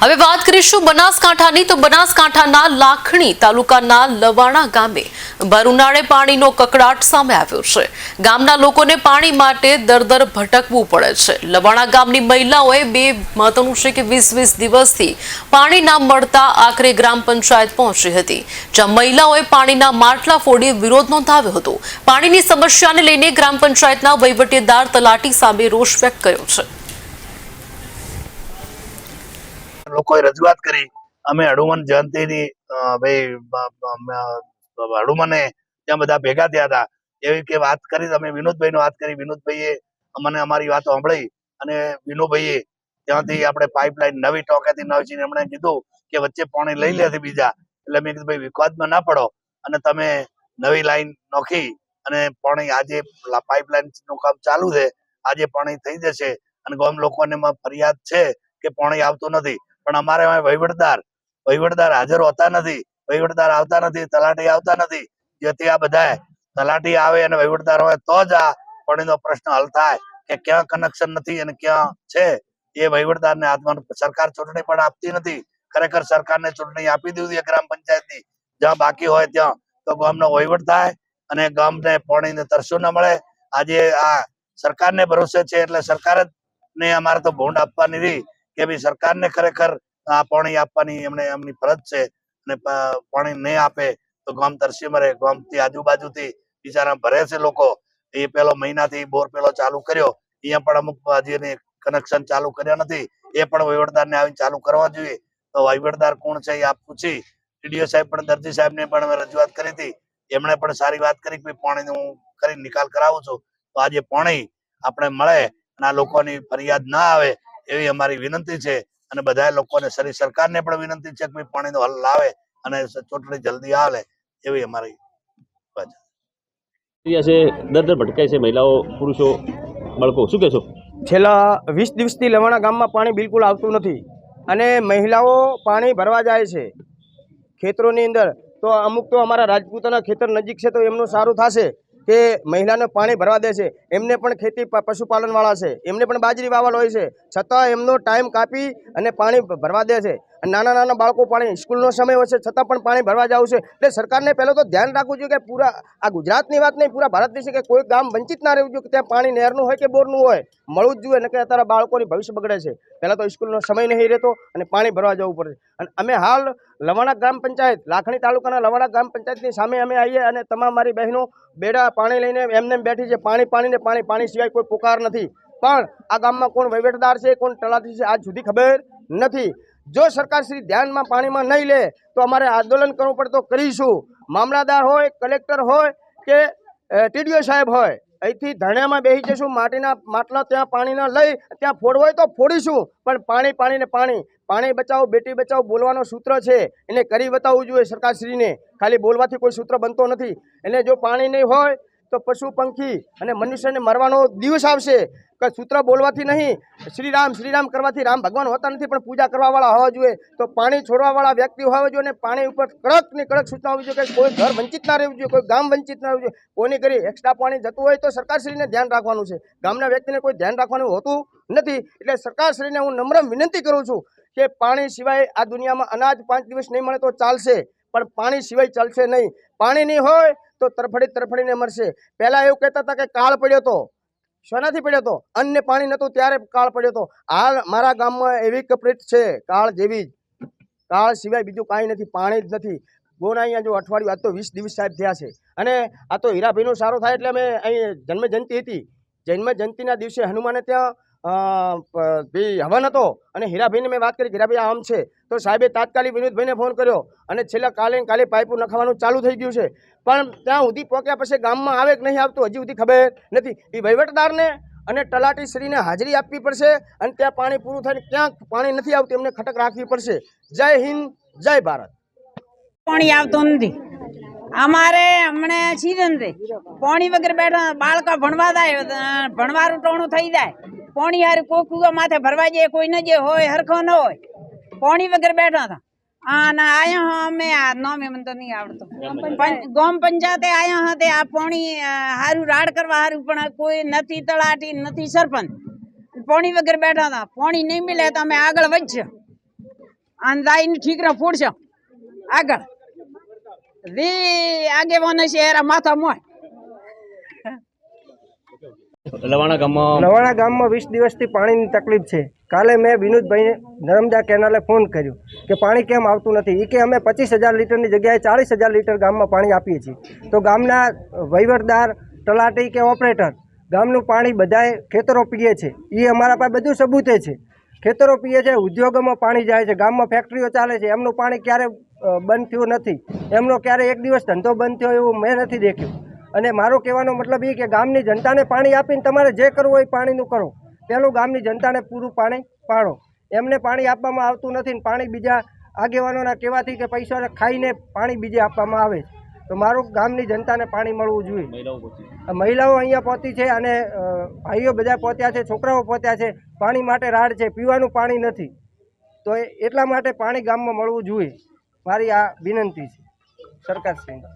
હવે વાત કરીશું બનાસકાંઠાની તો બનાસકાંઠાના લાખણી તાલુકાના લવાણા ગામે ભર ઉનાળે પાણીનો કકળાટ સામે આવ્યો છે। ગામના લોકોને પાણી માટે દર ભટકવું પડે છે। લવાણા ગામની મહિલાઓએ બે મહત્વનું છે કે 20 દિવસથી પાણી ના મળતા આખરે ગ્રામ પંચાયત પહોંચી હતી, જ્યાં મહિલાઓએ પાણીના માટલા ફોડી વિરોધ નોંધાવ્યો હતો। પાણીની સમસ્યાને લઈને ગ્રામ પંચાયતના વહીવટીદાર તલાટી સામે રોષ વ્યક્ત કર્યો છે। લોકોએ રજૂઆત કરી, અમે હનુમાન જયંતિની હનુમાને ત્યાં બધા ભેગા થયા હતા, એવી કે વાત કરી। અમે વિનોદભાઈને વાત કરી, વિનોદભાઈએ અમને અમારી વાત સાંભળી અને વિનોદભાઈએ ત્યાંથી આપણે પાઇપલાઇન નવી ટોકેથી નવી એમણે કીધું કે વચ્ચે પાણી લઈ લે બીજા, એટલે મેં કીધું ભાઈ વિવાદમાં ના પડો અને તમે નવી લાઈન નોખી અને પાણી આજે પાઇપલાઇન નું કામ ચાલુ છે, આજે પાણી થઈ જશે। અને ગામ લોકોને ફરિયાદ છે કે પાણી આવતું નથી, પણ અમારે વહીવટદાર હાજર હોતા નથી, વહીવટદાર આવતા નથી, તલાટી આવતા નથી, જેથી આ બધા તલાટી આવે અને વહીવટદાર હોય તો જ આ પાણીનો પ્રશ્ન હલ થાય કે ક્યાં કનેક્શન નથી અને ક્યાં છે એ વહીવટદારને હાથમાં। સરકાર ચૂંટણી પણ આપતી નથી, ખરેખર સરકારને ચૂંટણી આપી દેવી જોઈએ ગ્રામ પંચાયતની, જ્યાં બાકી હોય ત્યાં તો ગામનો વહીવટ થાય અને ગામને પાણીને તરસ્યું ન મળે। આજે આ સરકારને ભરોસે છે એટલે સરકાર ને અમારે તો ભોંડ આપવાની રહી કે ભાઈ સરકારને ખરેખર આ પાણી આપવાની એમની ફરજ છે, અને પાણી નહીં આપે તો ગામ તરસી મરે। ગામથી આજુબાજુથી બિચારા ભરે છે લોકો, એ પેલો મહિનાથી બોર પેલો ચાલુ કર્યો, અહીંયા પણ અમુક હજી કનેક્શન ચાલુ કર્યા નથી, એ પણ વહીવટદારને આવીને ચાલુ કરવા જોઈએ। તો વહીવટદાર કોણ છે એ આપ પૂછી, ટીડીઓ સાહેબ પણ દરજી સાહેબને પણ અમે રજૂઆત કરી હતી, એમણે પણ સારી વાત કરી કે પાણીનો હું કરી નિકાલ કરાવું છું, તો આજે પાણી આપણે મળે અને આ લોકોની ફરિયાદ ના આવે એવી અમારી વિનંતી છે। અને બધા લોકોને સરકારને પણ વિનંતી છે કે પાણીનો હલ લાવે અને ચૂંટણી જલ્દી આવે એવી અમારી દર ભટકાય છે મહિલાઓ, પુરુષો, બાળકો, શું કહેશો? છેલ્લા 20 દિવસથી લવાણા ગામમાં પાણી બિલકુલ આવતું નથી અને મહિલાઓ પાણી ભરવા જાય છે ખેતરોની અંદર। તો અમુક તો અમારા રાજપૂતોના ખેતર નજીક છે, તો એમનું સારું થશે કે મહિલાને પાણી ભરવા દે છે, એમને પણ ખેતી પશુપાલનવાળા છે, એમને પણ બાજરી વાવલ હોય છે, છતાં એમનો ટાઈમ કાપી અને પાણી ભરવા દે છે। નાના બાળકો પાણી સ્કૂલનો સમય હોય છે છતાં પણ પાણી ભરવા જવું છે। એટલે સરકારને પહેલાં તો ધ્યાન રાખવું જોઈએ કે પૂરા આ ગુજરાતની વાત નહીં, પૂરા ભારત દેશ કે કોઈ ગામ વંચિત ના રહેવું જોઈએ કે ત્યાં પાણી નહેરનું હોય કે બોરનું હોય મળવું જ જોઈએ, ને કે અત્યારે બાળકોની ભવિષ્ય બગડે છે। પહેલાં તો સ્કૂલનો સમય નહીં રહેતો અને પાણી ભરવા જવું પડે। અને અમે હાલ લવાણા ગ્રામ પંચાયત, લાખણી તાલુકાના લવાણા ગ્રામ પંચાયતની સામે અમે આવીએ અને તમામ મારી બહેનો બેડા પાણી લઈને એમને બેઠી છે। પાણી સિવાય કોઈ પુકાર નથી, પણ આ ગામમાં કોણ વહીવટદાર છે, કોણ તલાટી છે, આજ સુધી ખબર નથી। જો સરકાર શ્રી ધ્યાનમાં પાણીમાં નહીં લે તો અમારે આંદોલન કરવું પડે તો કરીશું। મામલાદાર હોય, કલેક્ટર હોય કે ટીડીઓ સાહેબ હોય, અહીંથી ધરણામાં બેસી જઈશું, માટીના માટલા ત્યાં પાણીના લઈ ત્યાં ફોડવું હોય તો ફોડીશું, પણ પાણી બચાવો બેટી બચાવો બોલવાનો સૂત્ર છે એને કરી બતાવવું જોઈએ સરકારશ્રીને। ખાલી બોલવાથી કોઈ સૂત્ર બનતો નથી, એને જો પાણી નહીં હોય તો પશુ પંખી અને મનુષ્યને મરવાનો દિવસ આવશે કે સૂત્ર બોલવાથી નહીં, શ્રી રામ કરવાથી રામ ભગવાન હોતા નથી, પણ પૂજા કરવાવાળા હોવા જોઈએ। તો પાણી છોડવાવાળા વ્યક્તિ હોવા જોઈએ અને પાણી ઉપર કડકની કડક સૂચના હોવી જોઈએ કે કોઈ ઘર વંચિત ના રહેવું જોઈએ, કોઈ ગામ વંચિત ના રહેવું જોઈએ। કોની કરી એક્સ્ટ્રા પાણી જતું હોય તો સરકારશ્રીને ધ્યાન રાખવાનું છે, ગામના વ્યક્તિને કોઈ ધ્યાન રાખવાનું હોતું નથી। એટલે સરકારશ્રીને હું નમ્ર વિનંતી કરું છું કે પાણી સિવાય આ દુનિયામાં અનાજ 5 દિવસ નહીં મળે તો ચાલશે, પણ પાણી સિવાય ચાલશે નહીં। પાણી નહીં હોય તો તરફડીને મરશે। પહેલા એવું કહેતા હતા કે કાળ પડ્યો હતો, શેનાથી પડ્યો હતો? અન્ન પાણી નહોતું ત્યારે કાળ પડ્યો હતો। હાલ મારા ગામમાં એવી કપરીત છે કાળ જેવી જ, કાળ સિવાય બીજું કાંઈ નથી, પાણી જ નથી। ગોના અહીંયા જો અઠવાડિયું, આજ તો 20 દિવસ સાહેબ થયા છે, અને આ તો હીરાભાઈનું સારું થાય એટલે અમે અહીં જન્મ જયંતિ હતી, જન્મ જયંતિના દિવસે હનુમાને ત્યાં હવન હતો અને હીરાભાઈને મેં વાત કરી કે હીરાભાઈ આમ છે, તો સાહેબે તાત્કાલિક વિનોદભાઈને ફોન કર્યો અને છેલ્લા કાલે પાઇપો નખાવાનું ચાલુ થઈ ગયું છે, પણ ત્યાં સુધી પહોંચ્યા પછી ગામમાં આવે કે નહીં આવતું હજી સુધી ખબર નથી। એ વહીવટદારને અને તલાટીશ્રીને હાજરી આપવી પડશે અને ત્યાં પાણી પૂરું થઈને ક્યાંક પાણી નથી આવતું એમને ખટક રાખવી પડશે। જય હિન્દ, જય ભારત। પાણી આવતું નથી અમારે હમણે સીઝન છે, પાણી વગર બેઠા બાળકા ભણવા જાય, ભણવાનું ટોણું થઈ જાય, પાણી હારું કોઈ કુવા માથે ભરવા જાય, કોઈ ન જે હોય હરખો ન હોય, પાણી વગર બેઠા હતા। આયા અમે નામે મને તો નહીં આવડતું, ગામ પંચાયતે આયા હતા આ પાણી હારું રાડ કરવા હારું, પણ કોઈ નથી તલાટી નથી સરપંચ, પાણી વગર બેઠા હતા। પાણી નહીં મળે તો અમે આગળ વધશે। અને દાઈને ઠીકરા ફૂડશે આગળ જે આગેવાનો છે એરા માથા મોય. લવાણા ગામમાં લવાણા ગામમાં 20 દિવસથી પાણીની તકલીફ છે. કાલે મેં વિનોદભાઈને નર્મદા કેનાલે ફોન કર્યો કે પાણી કેમ આવતું નથી. એ કે અમે 25,000 લીટરની જગ્યાએ 40,000 લીટર ગામમાં પાણી આપીએ છીએ. તો ગામના વહીવટદાર, તલાટી કે ઓપરેટર ગામનું પાણી બધાએ ખેતરો પીએ છે. એ અમારા પાસે બધું સબૂતે છે. ખેતરો પીએ છે, ઉદ્યોગોમાં પાણી જાય છે, ગામમાં ફેક્ટરીઓ ચાલે છે. એમનું પાણી ક્યારે બંધ થયું નથી. એમનો ક્યારે એક દિવસ ધંધો બંધ થયો એવું મેં નથી દેખ્યું. અને મારો કહેવાનો મતલબ એ કે ગામની જનતાને પાણી આપીને તમારે જે કરવું હોય પાણીનું કરો. પહેલું ગામની જનતાને પૂરું પાણી પાડો. એમને પાણી આપવામાં આવતું નથી ને પાણી બીજા આગેવાનોના કહેવાથી કે પૈસા ખાઈને પાણી બીજે આપવામાં આવે છે. તો મારું ગામની જનતાને પાણી મળવું જોઈએ. મહિલાઓ અહીંયા પહોંચી છે અને ભાઈઓ બધા પહોંચ્યા છે, છોકરાઓ પહોંચ્યા છે. પાણી માટે રાડ છે, પીવાનું પાણી નથી. તો એટલા માટે પાણી ગામમાં મળવું જોઈએ. મારી આ વિનંતી છે સરકારશ્રીને.